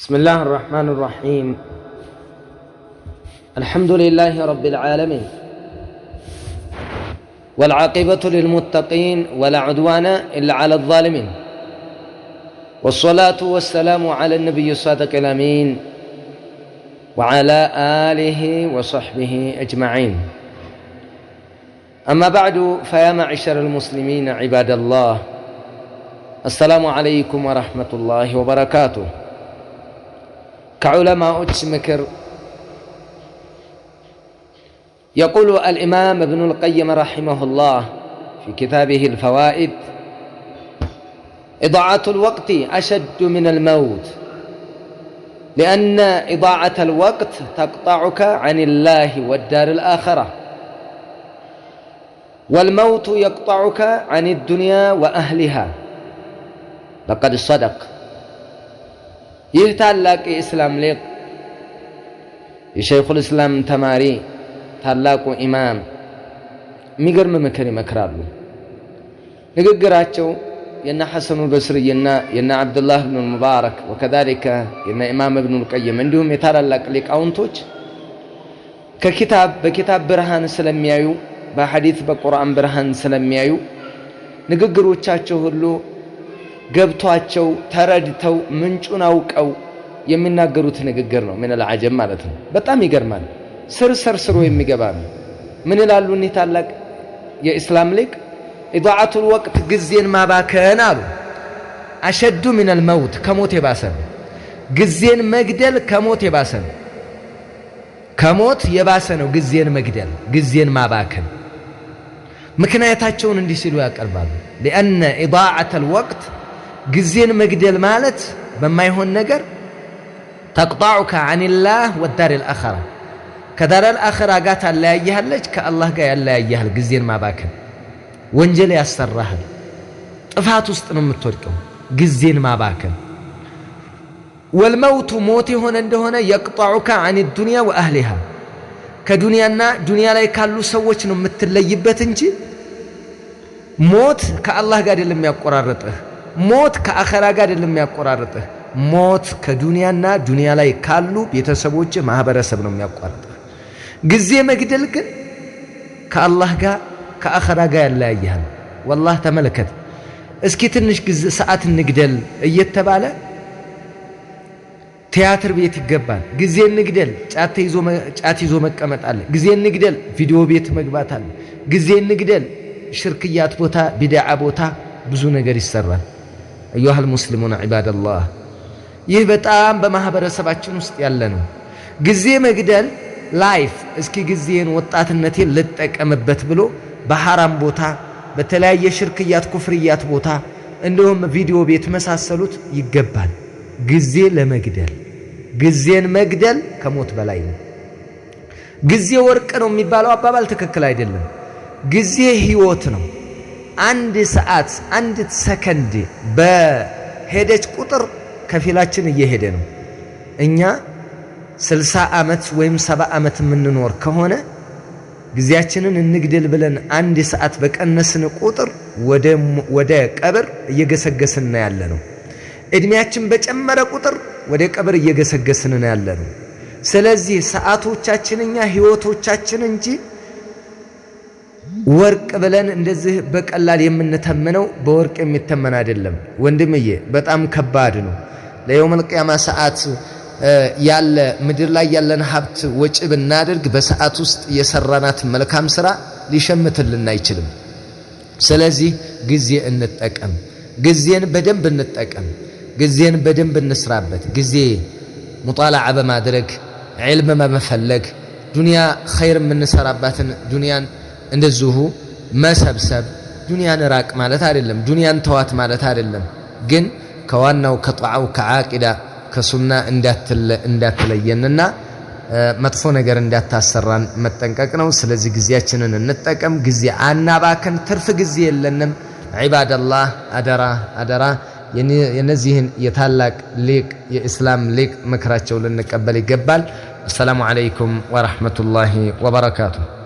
بسم الله الرحمن الرحيم. الحمد لله رب العالمين، والعاقبة للمتقين ولا عدوان إلا على الظالمين، والصلاة والسلام على النبي الصادق الأمين وعلى آله وصحبه أجمعين. أما بعد، فيا معشر المسلمين عباد الله، السلام عليكم ورحمة الله وبركاته. كعلماء مكر يقول الإمام ابن القيم رحمه الله في كتابه الفوائد: إضاعة الوقت أشد من الموت، لأن إضاعة الوقت تقطعك عن الله والدار الآخرة، والموت يقطعك عن الدنيا وأهلها. لقد صدق. يهتالك إسلام لك የሸይኹ ልእስላም ተማሪ ታላቁ ኢማም የሚገርም ምክር ይመክራሉ። ንግግራቸው የነ ሐሰኑ በስሪና የነ አብዱላህ ብኑ ሙባረክ ወከዛሊከ የነ ኢማም ኢብኑ ልቀይም እንዲሁም የታላላቅ ሊቃውንቶች በኪታብ ብርሃን ስለሚያዩ፣ በሐዲስ በቁርአን ብርሃን ስለሚያዩ ንግግሮቻቸው ሁሉ ገብቷቸው ተረድተው ምንጩን አውቀው የሚናገሩት ንግግር ነው። ምን العجب ማለት ነው። በጣም ይገርማል። ስር የሚገባ ነው። ምን ይላሉ እኒህ ታላቅ የኢስላም ሊቅ? ኢዳዓቱ الوقت ጊዜን ማባከን አሉ። አሸዱ من الموت ከሞት የባሰ ነው። ጊዜን መግደል ከሞት የባሰ ነው። ከሞት የባሰ ነው ጊዜን መግደል፣ ጊዜን ማባከን። ምክንያታቸውን እንዲህ ሲሉ ያቀርባሉ። لأن إضاعة الوقت ጊዜን መግደል ማለት በማይሆን ነገር تقطعك عن الله والدار الآخرة، كدار الآخرة قات الله يهلج كالله قال الله يهل ጊዜን ማባከን ወንጀል ያሰራሃል፣ ጥፋት ውስጥ ነው የምትወድቀው ጊዜን ማባከን። والموت موت ሆነ እንደሆነ يقطعك عن الدنيا وأهلها، ከዱንያና ዱንያ ላይ ካሉ ሰዎች ነው የምትለይበት እንጂ ሞት ከአላህ ጋር አይደለም ያቆራረጥህ፣ ሞት ከአኺራ ጋር አይደለም ያቆራረጥህ። ሞት ከዱንያና ዱንያ ላይ ካሉ ቤተሰቦች ማህበረሰብ ነው የሚያቋርጥህ። ጊዜ መግደል ግን ከአላህ ጋር ከአኺራ ጋር ያለያያል። والله ተመልከት እስኪ ትንሽ ጊዜ ሰዓት እንግደል እየተባለ ቲያትር ቤት ይገባል። ጊዜ እንግደል ጫት ይዞ መቀመጥ አለ። ጊዜ እንግደል ቪዲዮ ቤት መግባት አለ። ጊዜ እንግደል ሽርክያት ቦታ ቢድዓ ቦታ ብዙ ነገር ይሰራል። أيها المسلمون عباد الله، ይህ በጣም በማህበረሰባችን ውስጥ ያለ ነው። ጊዜ መግደል ላይፍ እስኪ ጊዜን ወጣትነቴን ልጠቀምበት ብሎ በሐራም ቦታ በተለያየ ሽርክያት ኩፍርያት ቦታ እንደውም ቪዲዮ ቤት መሳሰሉት ይገባል። ጊዜ ለመግደል ጊዜን መግደል ከሞት በላይ ነው። ጊዜ ወርቅ ነው የሚባለው አባባል ትክክል አይደለም። ጊዜ ህይወት ነው። አንድ ሰዓት አንድ ሰከንድ በሄደች ቁጥር ከፊላችን እየሄደ ነው። እኛ 60 ዓመት ወይም 70 ዓመት የምንኖር ከሆነ ጊዜያችንን እንግደል ብለን አንድ ሰዓት በቀነስን ቁጥር ወደ ቀብር እየገሰገስን ያለ ነው። እድሜያችን በጨመረ ቁጥር ወደ ቀብር እየገሰገስን ያለ ነው። ስለዚህ ሰዓቶቻችን እኛ ህይወቶቻችን እንጂ ወርቅ ብለን እንደዚህ በቀላል የምንተምነው በወርቅ የሚተመን አይደለም። ወንድምዬ በጣም ከባድ ነው። ለየውም القيامة ሰዓት ያለ ምድር ላይ ያለን ሀብት ወጪ ብናደርግ በሰዓት ውስጥ የሰራናት መልካም ስራ ሊሸምትልን አይችልም። ስለዚህ ጊዜ እንጠቀም፣ ጊዜን በደንብ እንጠቀም፣ ጊዜን በደንብ እንስራበት። ጊዜ ሙጣላዓ በማድረግ ዒልም በመፈለግ ዱንያ ኸይር የምንሰራባትን ዱንያን እንደዚሁ መሰብሰብ። ዱንያን ራቅ ማለት አይደለም፣ ዱንያን ተዋት ማለት አይደለም። ግን ከዋናው ከጧዓው ከዓቂዳ ከሱና እንዳትለየንና መጥፎ ነገር እንዳታሰራን መጠንቀቅ ነው። ስለዚህ ጊዜያችንን እንጠቀም፣ ጊዜ አናባከን። ትርፍ ጊዜ የለንም። ዒባደላህ አደራ የነዚህን የታላቅ ሊቅ የኢስላም ሊቅ ምክራቸው ልንቀበል ይገባል። አሰላሙ አለይኩም ወራህመቱላሂ ወበረካቱሁ።